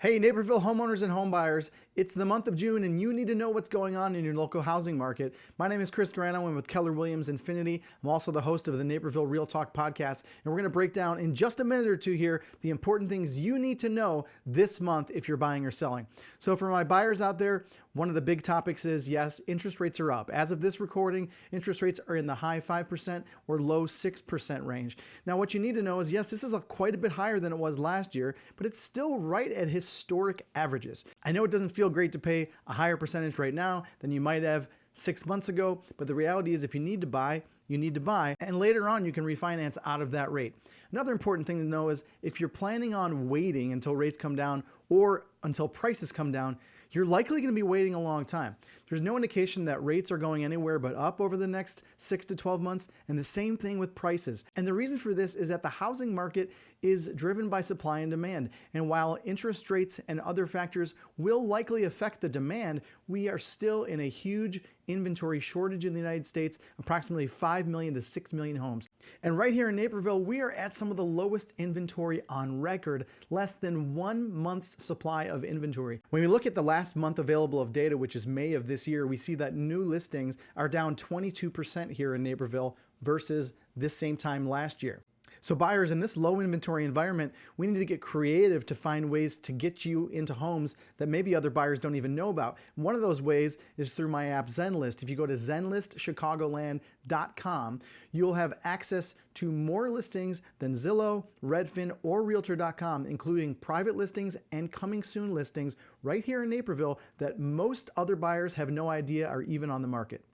Hey, Naperville homeowners and homebuyers, it's the month of June and you need to know what's going on in your local housing market. My name is Chris Grano. I'm with Keller Williams Infinity. I'm also the host of the Naperville Real Talk podcast, and we're going to break down in just a minute or two here the important things you need to know this month if you're buying or selling. So for my buyers out there, one of the big topics is, yes, interest rates are up. As of this recording, interest rates are in the high 5% or low 6% range. Now, what you need to know is, yes, this is quite a bit higher than it was last year, but it's still right at historic averages. I know it doesn't feel great to pay a higher percentage right now than you might have 6 months ago, but the reality is if you need to buy, you need to buy, and later on you can refinance out of that rate. Another important thing to know is if you're planning on waiting until rates come down or until prices come down, you're likely going to be waiting a long time. There's no indication that rates are going anywhere but up over the next 6 to 12 months, and the same thing with prices. And the reason for this is that the housing market is driven by supply and demand. And while interest rates and other factors will likely affect the demand, we are still in a huge inventory shortage in the United States, approximately 5 million to 6 million homes. And right here in Naperville, we are at some of the lowest inventory on record, less than 1 month's supply of inventory. When we look at the last month available of data, which is May of this year, we see that new listings are down 22% here in Naperville versus this same time last year. So buyers, in this low inventory environment, we need to get creative to find ways to get you into homes that maybe other buyers don't even know about. One of those ways is through my app ZenList. If you go to zenlistchicagoland.com, you'll have access to more listings than Zillow, Redfin, or Realtor.com, including private listings and coming soon listings right here in Naperville that most other buyers have no idea are even on the market.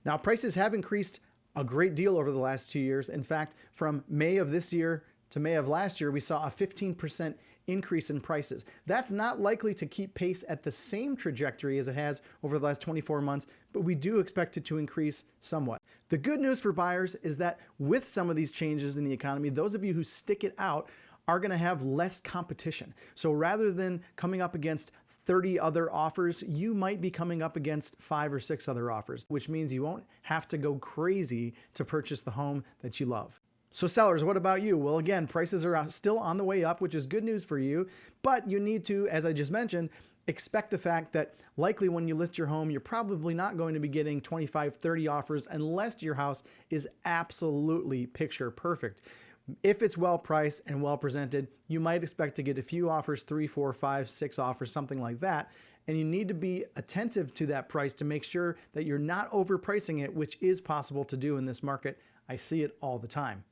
Now, prices have increased a great deal over the last 2 years. In fact, from May of this year to May of last year, we saw a 15% increase in prices. That's not likely to keep pace at the same trajectory as it has over the last 24 months, but we do expect it to increase somewhat. The good news for buyers is that with some of these changes in the economy, those of you who stick it out are going to have less competition. So rather than coming up against 30 other offers, you might be coming up against 5 or 6 other offers, which means you won't have to go crazy to purchase the home that you love. So sellers, what about you? Well, again, prices are still on the way up, which is good news for you, but you need to, as I just mentioned, expect the fact that likely when you list your home, you're probably not going to be getting 25, 30 offers unless your house is absolutely picture perfect. If it's well priced and well presented, you might expect to get a few offers, 3, 4, 5, 6 offers, something like that. And you need to be attentive to that price to make sure that you're not overpricing it, which is possible to do in this market. I see it all the time.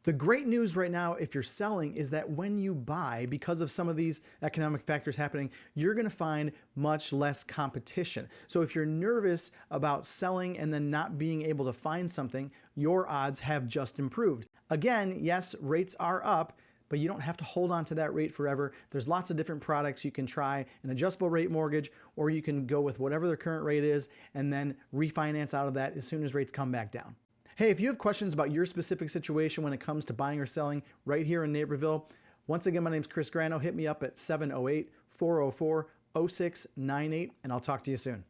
The great news right now, if you're selling, is that when you buy, because of some of these economic factors happening, you're going to find much less competition. So if you're nervous about selling and then not being able to find something, your odds have just improved. Again, yes, rates are up, but you don't have to hold on to that rate forever. There's lots of different products. You can try an adjustable rate mortgage, or you can go with whatever their current rate is and then refinance out of that as soon as rates come back down. Hey, if you have questions about your specific situation when it comes to buying or selling right here in Naperville, once again, my name's Chris Grano. Hit me up at 708-404-0698, and I'll talk to you soon.